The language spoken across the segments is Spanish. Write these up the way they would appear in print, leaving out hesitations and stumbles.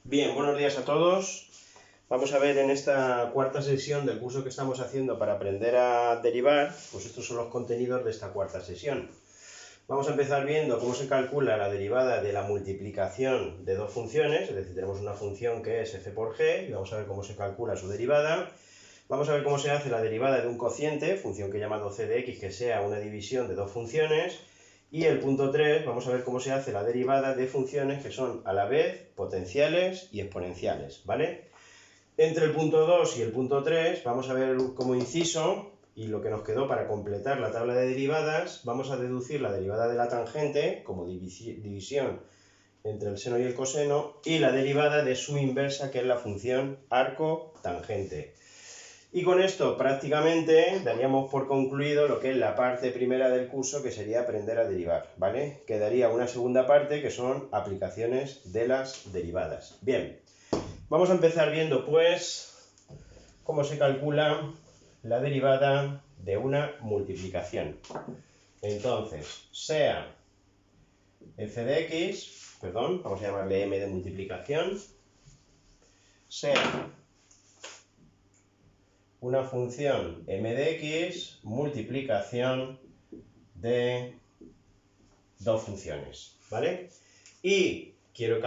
Bien, buenos días a todos. Vamos a ver en esta cuarta sesión del curso que estamos haciendo para aprender a derivar, pues estos son los contenidos de esta cuarta sesión. Vamos a empezar viendo cómo se calcula la derivada de la multiplicación de dos funciones, es decir, tenemos una función que es f por g y vamos a ver cómo se calcula su derivada. Vamos a ver cómo se hace la derivada de un cociente, función que he llamado c de x, que sea una división de dos funciones. Y el punto 3, vamos a ver cómo se hace la derivada de funciones que son a la vez potenciales y exponenciales, ¿vale? Entre el punto 2 y el punto 3 vamos a ver como inciso, y lo que nos quedó para completar la tabla de derivadas, vamos a deducir la derivada de la tangente como división entre el seno y el coseno, y la derivada de su inversa, que es la función arco-tangente. Y con esto prácticamente daríamos por concluido lo que es la parte primera del curso, que sería aprender a derivar, ¿vale? Quedaría una segunda parte que son aplicaciones de las derivadas. Bien, vamos a empezar viendo pues cómo se calcula la derivada de una multiplicación. Entonces, sea f de x, perdón, vamos a llamarle m de multiplicación, sea una función m de x multiplicación de dos funciones, ¿vale? Y quiero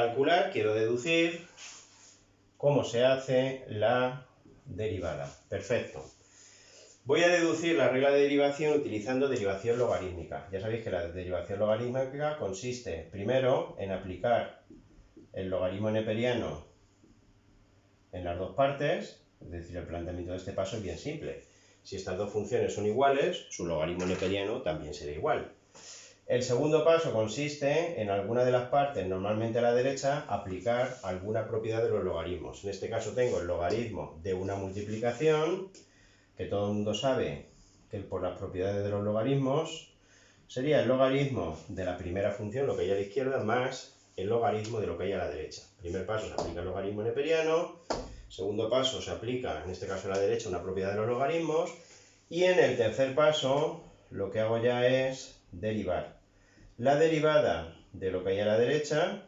deducir cómo se hace la derivada. Perfecto. Voy a deducir la regla de derivación utilizando derivación logarítmica. Ya sabéis que la derivación logarítmica consiste, primero, en aplicar el logaritmo neperiano en las dos partes. Es decir, el planteamiento de este paso es bien simple. Si estas dos funciones son iguales, su logaritmo neperiano también será igual. El segundo paso consiste en alguna de las partes, normalmente a la derecha, aplicar alguna propiedad de los logaritmos. En este caso tengo el logaritmo de una multiplicación, que todo el mundo sabe que por las propiedades de los logaritmos sería el logaritmo de la primera función, lo que hay a la izquierda, más el logaritmo de lo que hay a la derecha. Primer paso se aplica el logaritmo neperiano. Segundo paso se aplica, en este caso a la derecha, una propiedad de los logaritmos. Y en el tercer paso lo que hago ya es derivar. La derivada de lo que hay a la derecha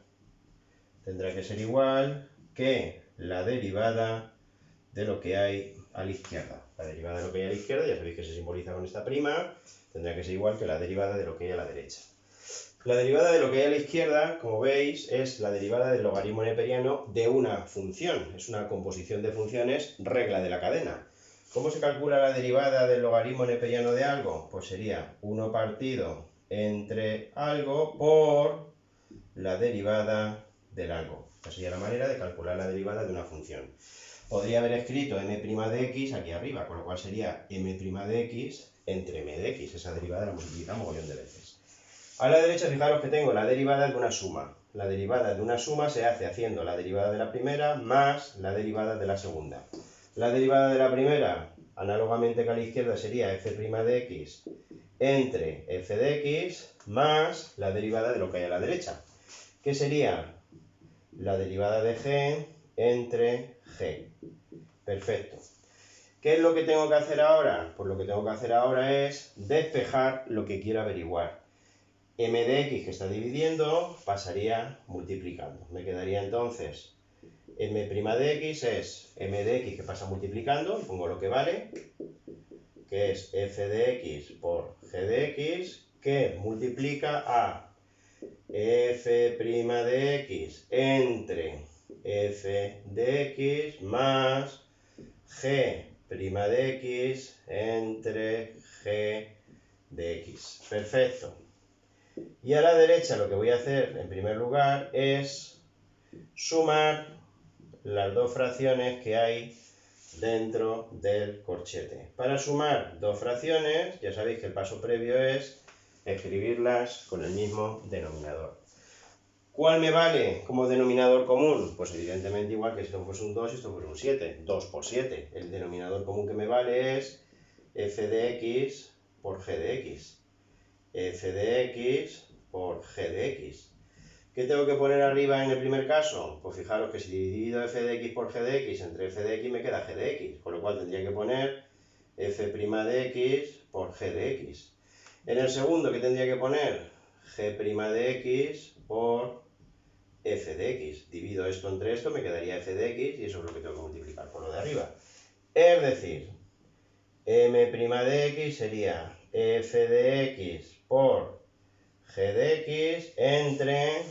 tendrá que ser igual que la derivada de lo que hay a la izquierda. La derivada de lo que hay a la izquierda, ya sabéis que se simboliza con esta prima, tendrá que ser igual que la derivada de lo que hay a la derecha. La derivada de lo que hay a la izquierda, como veis, es la derivada del logaritmo neperiano de una función. Es una composición de funciones, regla de la cadena. ¿Cómo se calcula la derivada del logaritmo neperiano de algo? Pues sería 1 partido entre algo por la derivada del algo. Esa sería la manera de calcular la derivada de una función. Podría haber escrito m' de x aquí arriba, con lo cual sería m' de x entre m de x. Esa derivada la multiplicamos un montón de veces. A la derecha, fijaros que tengo la derivada de una suma. La derivada de una suma se hace haciendo la derivada de la primera más la derivada de la segunda. La derivada de la primera, análogamente que a la izquierda, sería f' de x entre f de x más la derivada de lo que hay a la derecha, que sería la derivada de g entre g. Perfecto. ¿Qué es lo que tengo que hacer ahora? Pues lo que tengo que hacer ahora es despejar lo que quiero averiguar. M de x, que está dividiendo, pasaría multiplicando. Me quedaría entonces m' de x es m de x que pasa multiplicando, pongo lo que vale, que es f de x por g de x, que multiplica a f' de x entre f de x más g' de x entre g de x. Perfecto. Y a la derecha lo que voy a hacer en primer lugar es sumar las dos fracciones que hay dentro del corchete. Para sumar dos fracciones, ya sabéis que el paso previo es escribirlas con el mismo denominador. ¿Cuál me vale como denominador común? Pues evidentemente igual que si esto fuese un 2 y esto fuese un 7. 2 por 7. El denominador común que me vale es f de x por g de x. F de x por g de x. ¿Qué tengo que poner arriba en el primer caso? Pues fijaros que si divido f de x por g de x entre f de x me queda g de x, con lo cual tendría que poner f' de x por g de x. En el segundo, ¿qué tendría que poner? G' de x por f f de x. Divido esto entre esto, me quedaría f de x y eso es lo que tengo que multiplicar por lo de arriba. Es decir, m' de x sería f de x por g de x entre,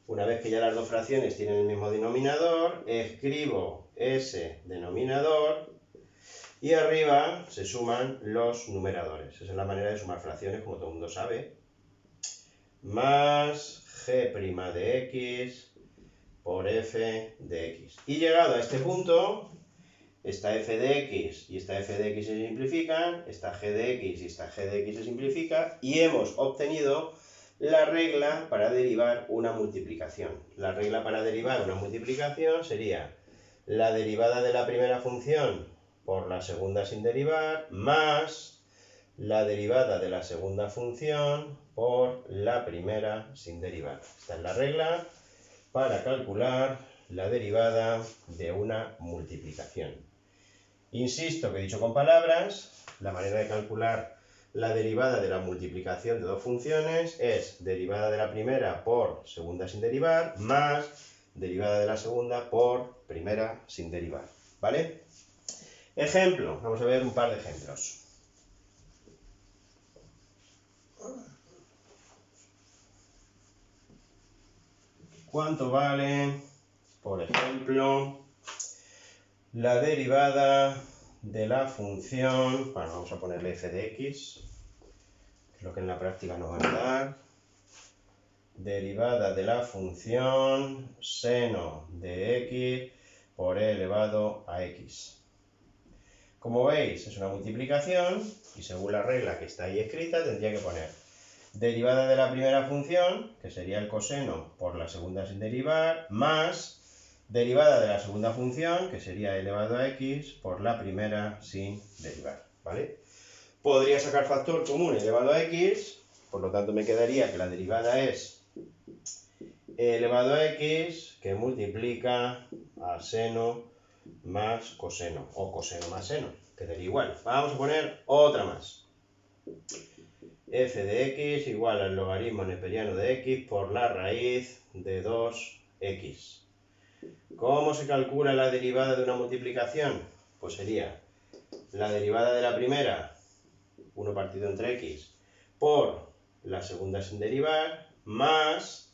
una vez que ya las dos fracciones tienen el mismo denominador, escribo ese denominador y arriba se suman los numeradores. Esa es la manera de sumar fracciones, como todo el mundo sabe. Más g' de x por f de x. Y llegado a este punto, esta f de x y esta f de x se simplifican, esta g de x y esta g de x se simplifica, y hemos obtenido la regla para derivar una multiplicación. La regla para derivar una multiplicación sería la derivada de la primera función por la segunda sin derivar, más la derivada de la segunda función por la primera sin derivar. Esta es la regla para calcular la derivada de una multiplicación. Insisto que dicho con palabras, la manera de calcular la derivada de la multiplicación de dos funciones es derivada de la primera por segunda sin derivar, más derivada de la segunda por primera sin derivar. ¿Vale? Ejemplo, vamos a ver un par de ejemplos. ¿Cuánto vale, por ejemplo, la derivada de la función, bueno, vamos a ponerle f de x, que es lo que en la práctica nos van a dar, derivada de la función seno de x por e elevado a x. Como veis, es una multiplicación y según la regla que está ahí escrita tendría que poner derivada de la primera función, que sería el coseno por la segunda sin derivar, más derivada de la segunda función, que sería e elevado a x, por la primera sin derivar. ¿Vale? Podría sacar factor común elevado a x, por lo tanto me quedaría que la derivada es e elevado a x, que multiplica a seno más coseno, o coseno más seno, quedaría igual. Vamos a poner otra más. F de x igual al logaritmo neperiano de x por la raíz de 2x. ¿Cómo se calcula la derivada de una multiplicación? Pues sería la derivada de la primera, 1 partido entre x, por la segunda sin derivar, más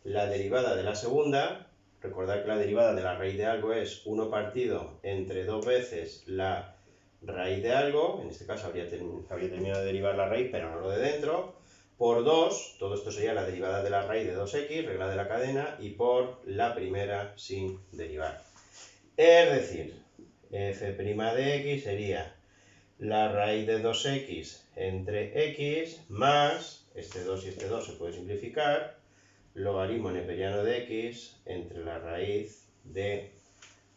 la derivada de la segunda. Recordad que la derivada de la raíz de algo es 1 partido entre 2 veces la raíz de algo, en este caso habría terminado de derivar la raíz, pero no lo de dentro, por 2, todo esto sería la derivada de la raíz de 2x, regla de la cadena, y por la primera sin derivar. Es decir, f' de x sería la raíz de 2x entre x más, este 2 y este 2 se puede simplificar, logaritmo neperiano de x entre la raíz de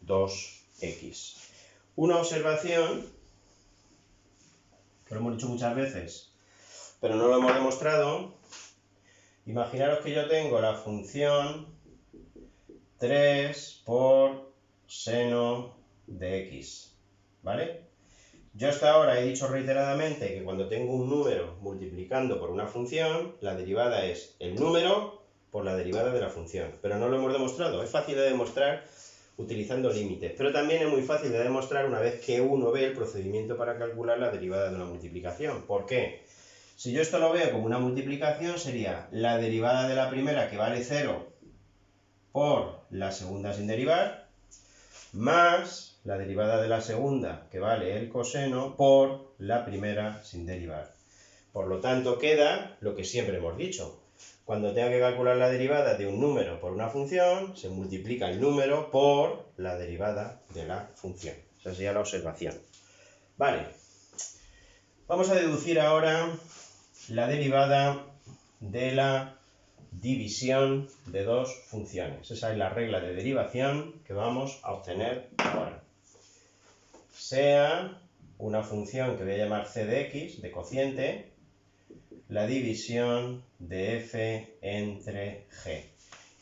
2x. Una observación, que lo hemos dicho muchas veces, pero no lo hemos demostrado. Imaginaros que yo tengo la función 3 por seno de x, ¿vale? Yo hasta ahora he dicho reiteradamente que cuando tengo un número multiplicando por una función, la derivada es el número por la derivada de la función, pero no lo hemos demostrado. Es fácil de demostrar utilizando límites, pero también es muy fácil de demostrar una vez que uno ve el procedimiento para calcular la derivada de una multiplicación. ¿Por qué? Si yo esto lo veo como una multiplicación, sería la derivada de la primera, que vale 0, por la segunda sin derivar, más la derivada de la segunda, que vale el coseno, por la primera sin derivar. Por lo tanto, queda lo que siempre hemos dicho. Cuando tenga que calcular la derivada de un número por una función, se multiplica el número por la derivada de la función. Esa sería la observación. Vale. Vamos a deducir ahora la derivada de la división de dos funciones. Esa es la regla de derivación que vamos a obtener ahora. Sea una función que voy a llamar c de x, de cociente, la división de f entre g.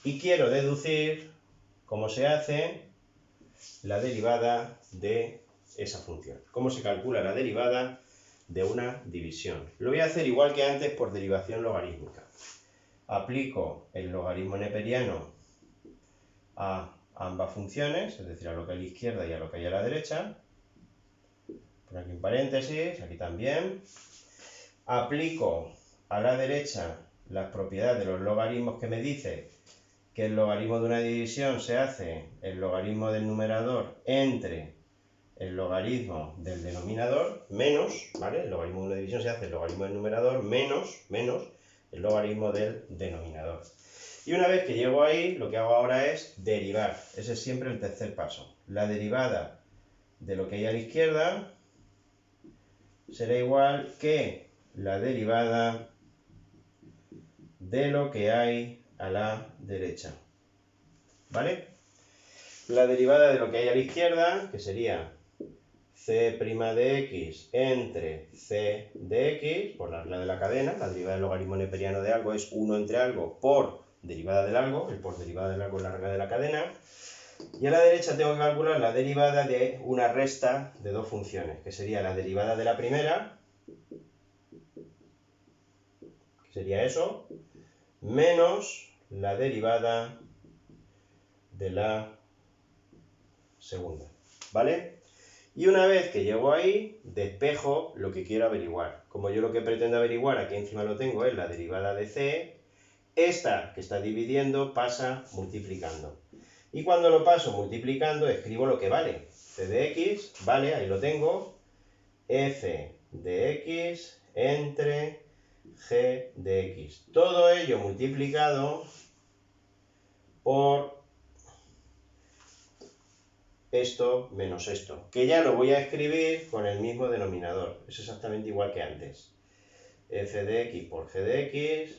Y quiero deducir cómo se hace la derivada de esa función. Cómo se calcula la derivada de una división. Lo voy a hacer igual que antes por derivación logarítmica. Aplico el logaritmo neperiano a ambas funciones, es decir, a lo que hay a la izquierda y a lo que hay a la derecha. Por aquí un paréntesis, aquí también. Aplico a la derecha las propiedades de los logaritmos que me dice que el logaritmo de una división se hace el logaritmo del numerador entre el logaritmo del denominador menos, ¿vale? El logaritmo de una división se hace el logaritmo del numerador menos el logaritmo del denominador. Y una vez que llego ahí, lo que hago ahora es derivar. Ese es siempre el tercer paso. La derivada de lo que hay a la izquierda será igual que la derivada de lo que hay a la derecha. ¿Vale? La derivada de lo que hay a la izquierda, que sería c' de x entre c de x, por la regla de la cadena, la derivada del logaritmo neperiano de algo es 1 entre algo por derivada del algo, el por derivada del algo es la regla de la cadena, y a la derecha tengo que calcular la derivada de una resta de dos funciones, que sería la derivada de la primera, que sería eso, menos la derivada de la segunda, ¿vale? Y una vez que llego ahí, despejo lo que quiero averiguar. Como yo lo que pretendo averiguar, aquí encima lo tengo, es la derivada de c, esta que está dividiendo pasa multiplicando. Y cuando lo paso multiplicando, escribo lo que vale. c de x, vale, ahí lo tengo, f de x entre g de x. Todo ello multiplicado por esto menos esto, que ya lo voy a escribir con el mismo denominador. Es exactamente igual que antes. F de x por g de x,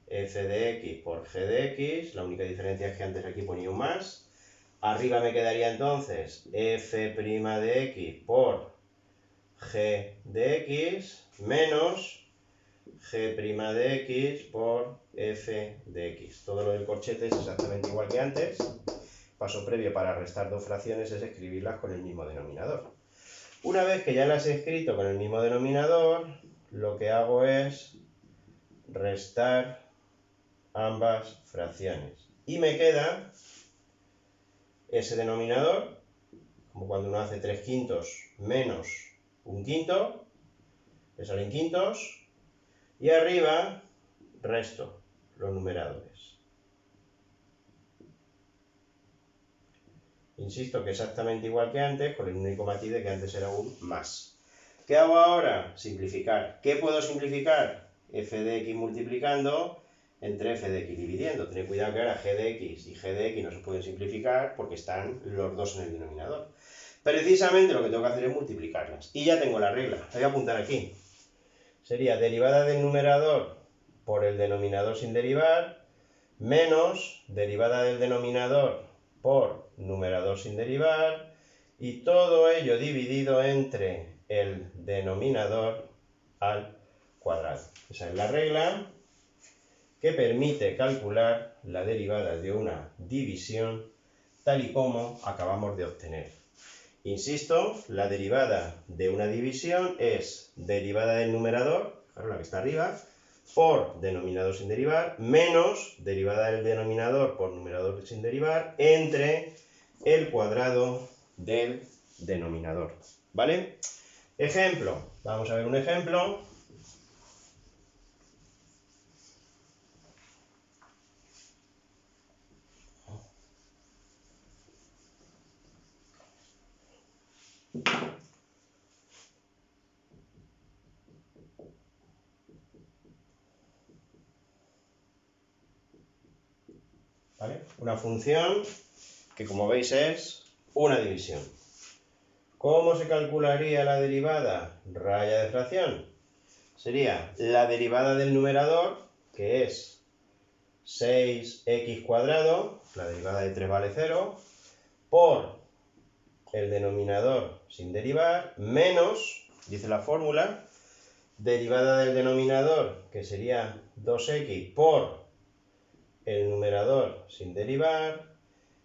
f de x por g de x, la única diferencia es que antes aquí ponía un más. Arriba me quedaría entonces f' de x por g de x menos g' de x por f de x. Todo lo del corchete es exactamente igual que antes. Paso previo para restar dos fracciones es escribirlas con el mismo denominador. Una vez que ya las he escrito con el mismo denominador, lo que hago es restar ambas fracciones. Y me queda ese denominador, como cuando uno hace 3/5 menos 1/5, le salen quintos, y arriba resto los numeradores. Insisto que exactamente igual que antes, con el único matiz de que antes era un más. ¿Qué hago ahora? Simplificar. ¿Qué puedo simplificar? F de x multiplicando entre f de x dividiendo. Tened cuidado que ahora g de x y g de x no se pueden simplificar porque están los dos en el denominador. Precisamente lo que tengo que hacer es multiplicarlas. Y ya tengo la regla. La voy a apuntar aquí. Sería derivada del numerador por el denominador sin derivar menos derivada del denominador por numerador sin derivar, y todo ello dividido entre el denominador al cuadrado. Esa es la regla que permite calcular la derivada de una división tal y como acabamos de obtener. Insisto, la derivada de una división es derivada del numerador, claro, la que está arriba, por denominador sin derivar, menos derivada del denominador por numerador sin derivar, entre el cuadrado del denominador. ¿Vale? Ejemplo. Vamos a ver un ejemplo. ¿Vale? Una función que, como veis, es una división. ¿Cómo se calcularía la derivada? Raya de fracción. Sería la derivada del numerador, que es 6x cuadrado, la derivada de 3 vale 0, por el denominador sin derivar, menos, dice la fórmula, derivada del denominador, que sería 2x por el numerador sin derivar,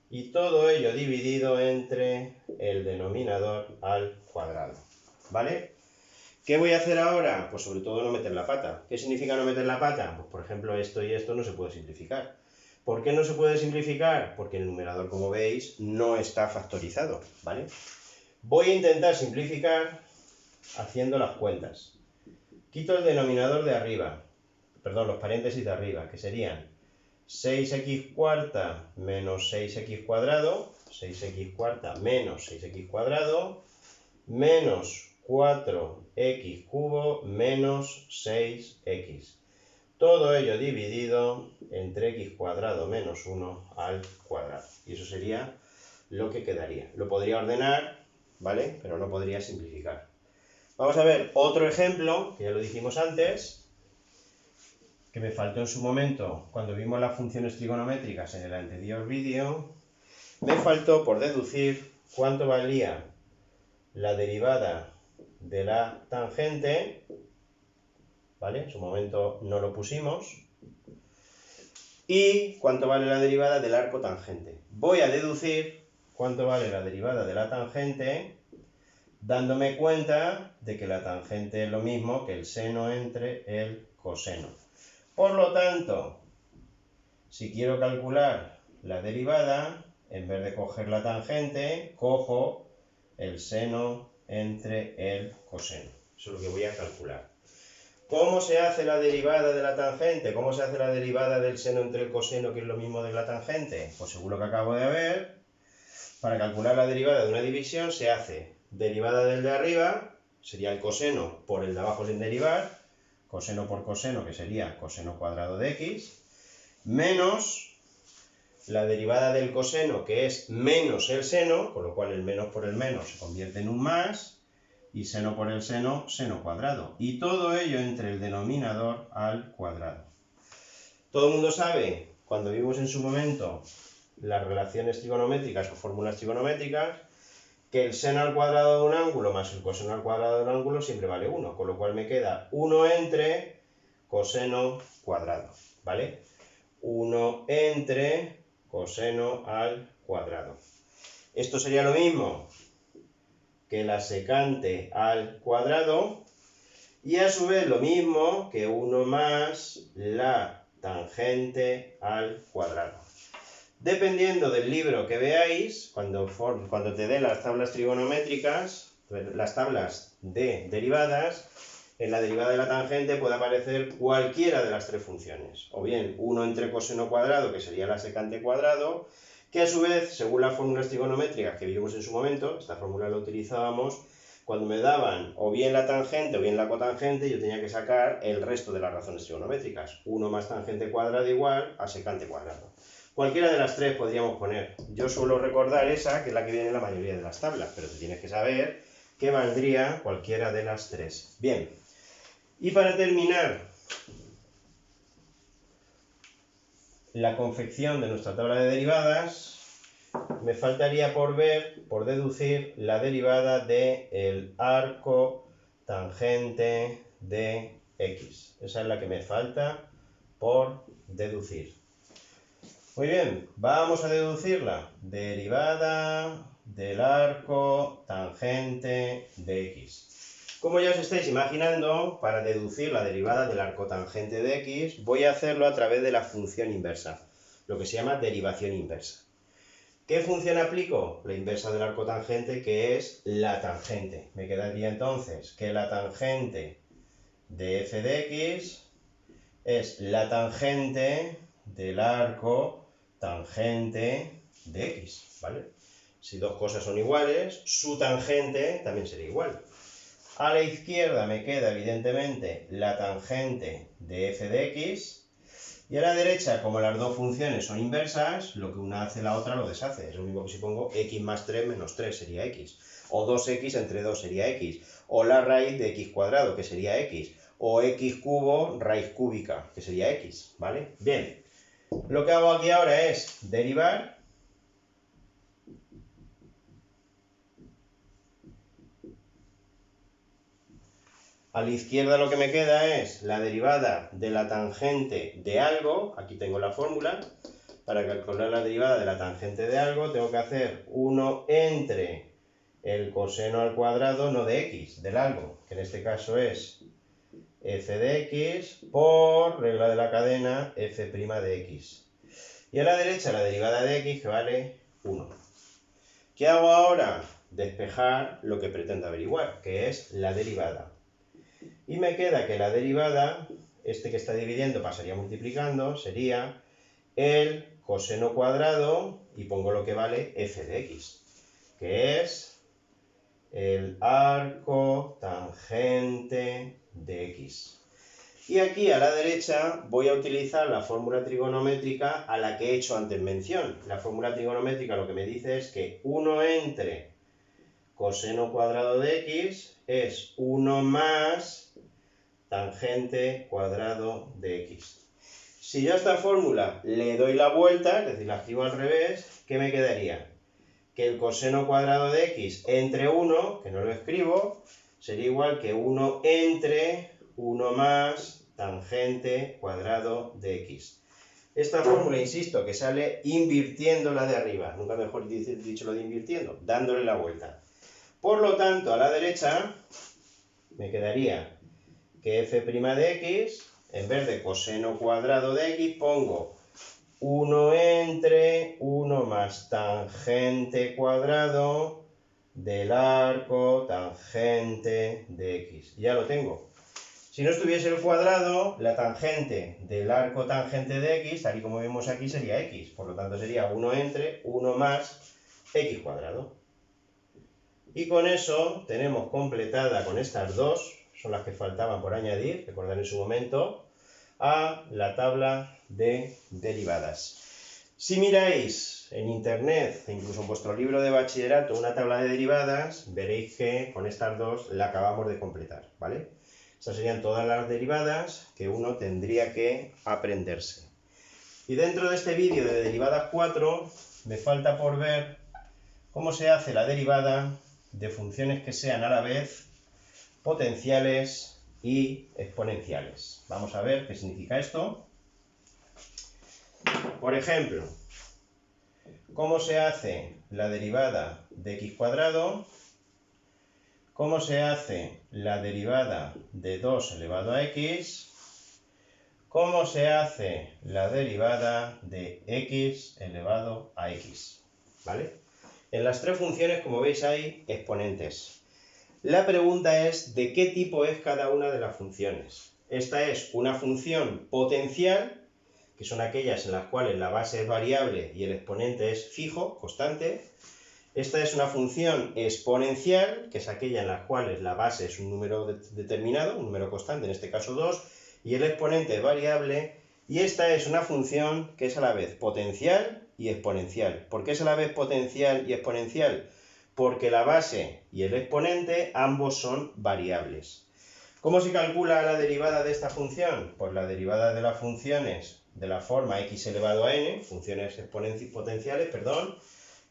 y todo ello dividido entre el denominador al cuadrado. ¿Vale? ¿Qué voy a hacer ahora? Pues sobre todo no meter la pata. ¿Qué significa no meter la pata? Pues por ejemplo esto y esto no se puede simplificar. ¿Por qué no se puede simplificar? Porque el numerador, como veis, no está factorizado, ¿vale? Voy a intentar simplificar haciendo las cuentas. Quito el denominador de arriba, perdón, los paréntesis de arriba, que serían 6x cuarta menos 6x cuadrado, 6x cuarta menos 6x cuadrado, menos 4x cubo menos 6x. Todo ello dividido entre x cuadrado menos 1 al cuadrado. Y eso sería lo que quedaría. Lo podría ordenar, ¿vale? Pero no podría simplificar. Vamos a ver otro ejemplo, que ya lo dijimos antes, que me faltó en su momento cuando vimos las funciones trigonométricas en el anterior vídeo. Me faltó por deducir cuánto valía la derivada de la tangente, ¿vale? En su momento no lo pusimos. Y cuánto vale la derivada del arco tangente. Voy a deducir cuánto vale la derivada de la tangente dándome cuenta de que la tangente es lo mismo que el seno entre el coseno. Por lo tanto, si quiero calcular la derivada, en vez de coger la tangente, cojo el seno entre el coseno. Eso es lo que voy a calcular. ¿Cómo se hace la derivada de la tangente? ¿Cómo se hace la derivada del seno entre el coseno, que es lo mismo de la tangente? Pues según lo que acabo de ver, para calcular la derivada de una división se hace derivada del de arriba, sería el coseno por el de abajo sin derivar, coseno por coseno, que sería coseno cuadrado de x, menos la derivada del coseno, que es menos el seno, con lo cual el menos por el menos se convierte en un más, y seno por el seno, seno cuadrado. Y todo ello entre el denominador al cuadrado. Todo el mundo sabe, cuando vimos en su momento las relaciones trigonométricas o fórmulas trigonométricas, que el seno al cuadrado de un ángulo más el coseno al cuadrado de un ángulo siempre vale 1, con lo cual me queda 1 entre coseno cuadrado, ¿vale? 1 entre coseno al cuadrado. Esto sería lo mismo que la secante al cuadrado y a su vez lo mismo que 1 más la tangente al cuadrado. Dependiendo del libro que veáis, cuando te dé las tablas trigonométricas, las tablas de derivadas, en la derivada de la tangente puede aparecer cualquiera de las tres funciones. O bien 1 entre coseno cuadrado, que sería la secante cuadrado, que a su vez, según las fórmulas trigonométricas que vimos en su momento, esta fórmula la utilizábamos, cuando me daban o bien la tangente o bien la cotangente, yo tenía que sacar el resto de las razones trigonométricas. 1 más tangente cuadrada igual a secante cuadrado. Cualquiera de las tres podríamos poner. Yo suelo recordar esa, que es la que viene en la mayoría de las tablas, pero tú tienes que saber que valdría cualquiera de las tres. Bien, y para terminar la confección de nuestra tabla de derivadas, me faltaría por deducir la derivada del arco tangente de x. Esa es la que me falta por deducir. Muy bien, vamos a deducirla. Derivada del arco tangente de x. Como ya os estáis imaginando, para deducir la derivada del arco tangente de x, voy a hacerlo a través de la función inversa, lo que se llama derivación inversa. ¿Qué función aplico? La inversa del arco tangente, que es la tangente. Me quedaría entonces que la tangente de f de x es la tangente del arco tangente de x, ¿vale? Si dos cosas son iguales, su tangente también sería igual. A la izquierda me queda, evidentemente, la tangente de f de x, y a la derecha, como las dos funciones son inversas, lo que una hace la otra lo deshace. Es lo mismo que si pongo x más 3 menos 3 sería x, o 2x entre 2 sería x, o la raíz de x cuadrado, que sería x, o x cubo raíz cúbica, que sería x, ¿vale? Bien, lo que hago aquí ahora es derivar a la izquierda. Lo que me queda es la derivada de la tangente de algo. Aquí tengo la fórmula. Para calcular la derivada de la tangente de algo tengo que hacer 1 entre el coseno al cuadrado, no de x, del algo, que en este caso es f de x, por regla de la cadena f' de x. Y a la derecha la derivada de x, que vale 1. ¿Qué hago ahora? Despejar lo que pretendo averiguar, que es la derivada. Y me queda que la derivada, este que está dividiendo pasaría multiplicando, sería el coseno cuadrado, y pongo lo que vale f de x, que es el arco tangente de x. Y aquí a la derecha voy a utilizar la fórmula trigonométrica a la que he hecho antes mención. La fórmula trigonométrica lo que me dice es que 1 entre coseno cuadrado de x es 1 más tangente cuadrado de x. Si yo a esta fórmula le doy la vuelta, es decir, la escribo al revés, ¿qué me quedaría? Que el coseno cuadrado de x entre 1, que no lo escribo, sería igual que 1 entre 1 más tangente cuadrado de x. Esta fórmula, insisto, que sale invirtiendo la de arriba, nunca mejor dicho lo de invirtiendo, dándole la vuelta. Por lo tanto, a la derecha me quedaría que f' de x, en vez de coseno cuadrado de x, pongo 1 entre 1 más tangente cuadrado del arco tangente de x. Ya lo tengo. Si no estuviese el cuadrado, la tangente del arco tangente de x, tal y como vemos aquí, sería x. Por lo tanto, sería 1 entre 1 más x cuadrado. Y con eso tenemos completada con estas dos, son las que faltaban por añadir, recordad en su momento, a la tabla de derivadas. Si miráis en internet, incluso en vuestro libro de bachillerato, una tabla de derivadas, veréis que con estas dos la acabamos de completar, ¿vale? Estas serían todas las derivadas que uno tendría que aprenderse. Y dentro de este vídeo de derivadas 4, me falta por ver cómo se hace la derivada de funciones que sean a la vez potenciales y exponenciales. Vamos a ver qué significa esto. Por ejemplo, ¿cómo se hace la derivada de x cuadrado? ¿Cómo se hace la derivada de 2 elevado a x? ¿Cómo se hace la derivada de x elevado a x? ¿Vale? En las tres funciones, como veis, hay exponentes. La pregunta es ¿de qué tipo es cada una de las funciones? Esta es una función potencial, que son aquellas en las cuales la base es variable y el exponente es fijo, constante. Esta es una función exponencial, que es aquella en la cual la base es un número determinado, un número constante, en este caso 2, y el exponente es variable. Y esta es una función que es a la vez potencial y exponencial. ¿Por qué es a la vez potencial y exponencial? Porque la base y el exponente ambos son variables. ¿Cómo se calcula la derivada de esta función? Pues la derivada de las funciones de la forma x elevado a n, funciones potenciales, perdón.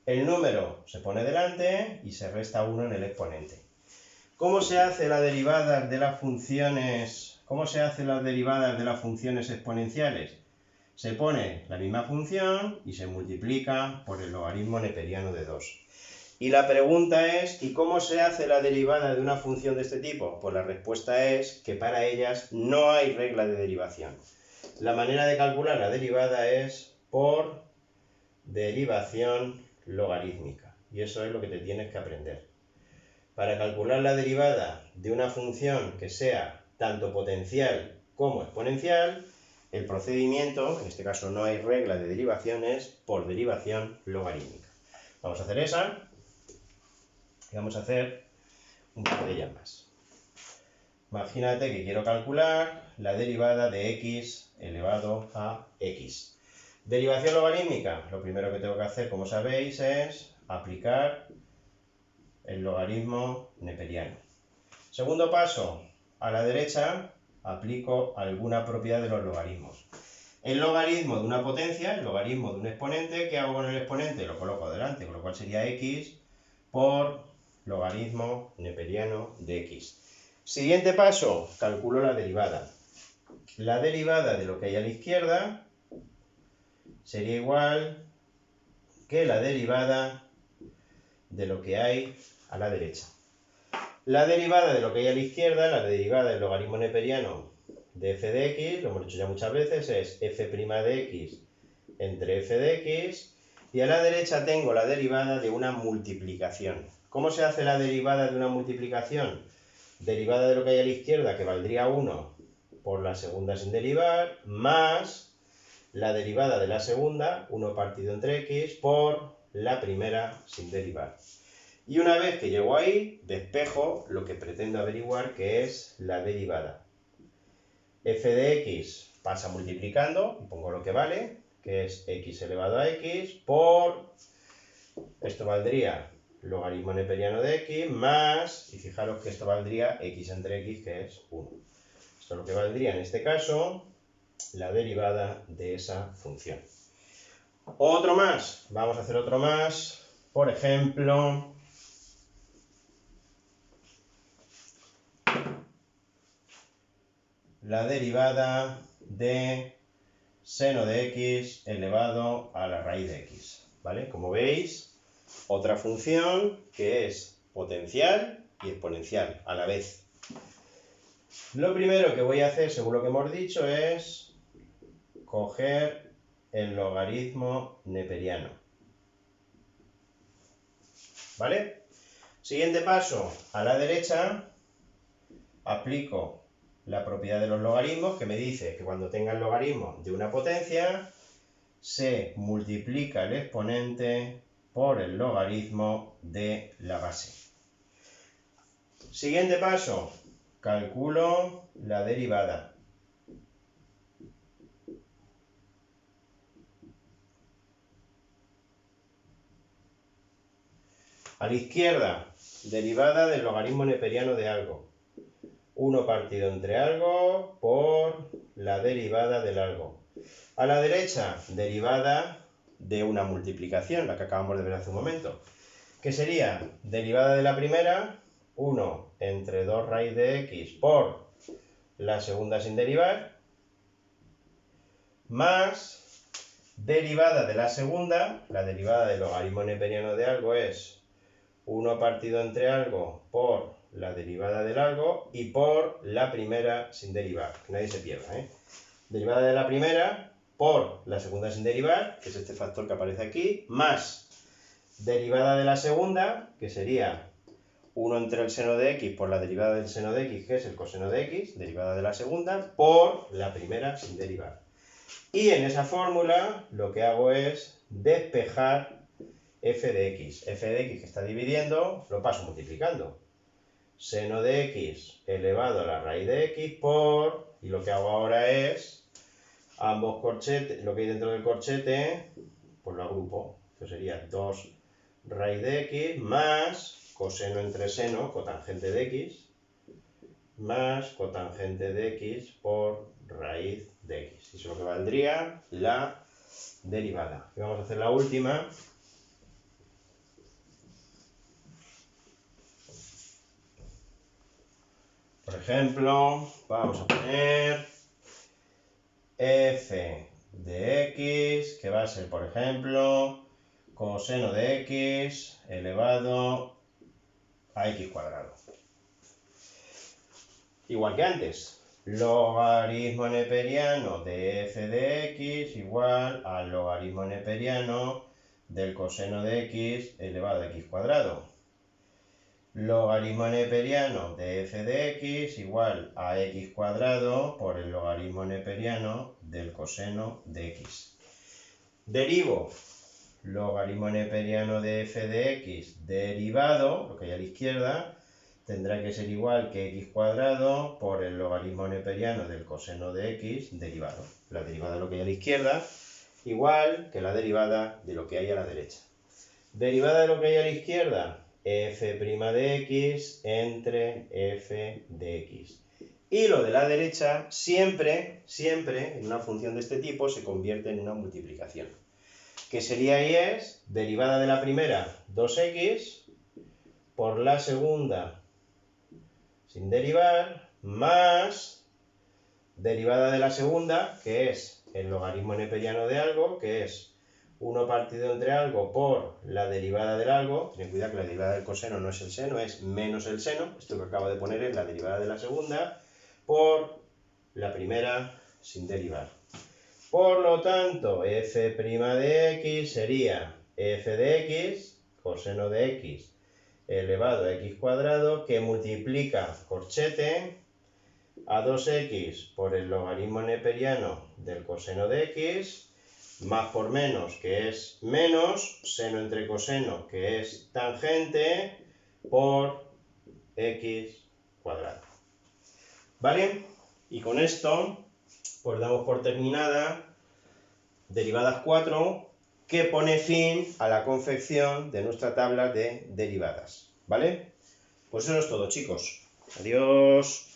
El número se pone delante y se resta 1 en el exponente. ¿Cómo se hace la derivada de las funciones? ¿Cómo se hace las derivadas de las funciones exponenciales? Se pone la misma función y se multiplica por el logaritmo neperiano de 2. Y la pregunta es, ¿y cómo se hace la derivada de una función de este tipo? Pues la respuesta es que para ellas no hay regla de derivación. La manera de calcular la derivada es por derivación logarítmica. Y eso es lo que te tienes que aprender. Para calcular la derivada de una función que sea tanto potencial como exponencial, el procedimiento, en este caso no hay regla de derivaciones, por derivación logarítmica. Vamos a hacer esa y vamos a hacer un par de ellas más. Imagínate que quiero calcular la derivada de x elevado a x. Derivación logarítmica, lo primero que tengo que hacer, como sabéis, es aplicar el logaritmo neperiano. Segundo paso, a la derecha aplico alguna propiedad de los logaritmos. El logaritmo de una potencia, el logaritmo de un exponente, ¿qué hago con el exponente? Lo coloco delante, con lo cual sería x por logaritmo neperiano de x. Siguiente paso, calculo la derivada. La derivada de lo que hay a la izquierda sería igual que la derivada de lo que hay a la derecha. La derivada de lo que hay a la izquierda, la derivada del logaritmo neperiano de f de x, lo hemos dicho ya muchas veces, es f' de x entre f de x, y a la derecha tengo la derivada de una multiplicación. ¿Cómo se hace la derivada de una multiplicación? Derivada de lo que hay a la izquierda, que valdría 1 por la segunda sin derivar, más la derivada de la segunda, 1 partido entre x, por la primera sin derivar. Y una vez que llego ahí, despejo lo que pretendo averiguar, que es la derivada. F de x pasa multiplicando, y pongo lo que vale, que es x elevado a x, por, esto valdría logaritmo neperiano de x, más, y fijaros que esto valdría x entre x, que es 1. Esto es lo que valdría en este caso la derivada de esa función. Otro más, vamos a hacer otro más, por ejemplo, la derivada de seno de x elevado a la raíz de x, ¿vale? Como veis, otra función que es potencial y exponencial a la vez. Lo primero que voy a hacer, según lo que hemos dicho, es coger el logaritmo neperiano, ¿vale? Siguiente paso, a la derecha aplico la propiedad de los logaritmos, que me dice que cuando tenga el logaritmo de una potencia, se multiplica el exponente por el logaritmo de la base. Siguiente paso, calculo la derivada. A la izquierda, derivada del logaritmo neperiano de algo. 1 partido entre algo por la derivada del algo. A la derecha, derivada de una multiplicación, la que acabamos de ver hace un momento, que sería derivada de la primera, 1 entre 2 raíz de x por la segunda sin derivar, más derivada de la segunda, la derivada del logaritmo neperiano de algo es 1 partido entre algo por la derivada del algo y por la primera sin derivar, que nadie se pierda, ¿eh? Derivada de la primera por la segunda sin derivar, que es este factor que aparece aquí, más derivada de la segunda, que sería 1 entre el seno de x por la derivada del seno de x, que es el coseno de x, derivada de la segunda, por la primera sin derivar. Y en esa fórmula lo que hago es despejar f de x. F de x que está dividiendo, lo paso multiplicando. Seno de x elevado a la raíz de x por, y lo que hago ahora es, ambos corchetes, lo que hay dentro del corchete, pues lo agrupo, que sería 2 raíz de x más coseno entre seno, cotangente de x, más cotangente de x por raíz de x. Eso es lo que valdría la derivada. Y vamos a hacer la última. Por ejemplo, vamos a poner f de x, que va a ser, por ejemplo, coseno de x elevado a x cuadrado. Igual que antes, logaritmo neperiano de f de x igual al logaritmo neperiano del coseno de x elevado a x cuadrado. Logaritmo neperiano de f de x igual a x cuadrado por el logaritmo neperiano del coseno de x. Derivo logaritmo neperiano de f de x derivado, lo que hay a la izquierda, tendrá que ser igual que x cuadrado por el logaritmo neperiano del coseno de x derivado. La derivada de lo que hay a la izquierda igual que la derivada de lo que hay a la derecha. Derivada de lo que hay a la izquierda, f' de x entre f de x. Y lo de la derecha siempre, en una función de este tipo, se convierte en una multiplicación. Que sería y es derivada de la primera, 2x, por la segunda, sin derivar, más derivada de la segunda, que es el logaritmo neperiano de algo, que es 1 partido entre algo por la derivada del algo. Ten cuidado que la derivada del coseno no es el seno, es menos el seno. Esto que acabo de poner es la derivada de la segunda por la primera sin derivar. Por lo tanto, f' de x sería f de x, coseno de x elevado a x cuadrado, que multiplica corchete a 2x por el logaritmo neperiano del coseno de x, más por menos, que es menos, seno entre coseno, que es tangente, por x cuadrado. ¿Vale? Y con esto, pues damos por terminada derivadas 4, que pone fin a la confección de nuestra tabla de derivadas. ¿Vale? Pues eso es todo, chicos. Adiós.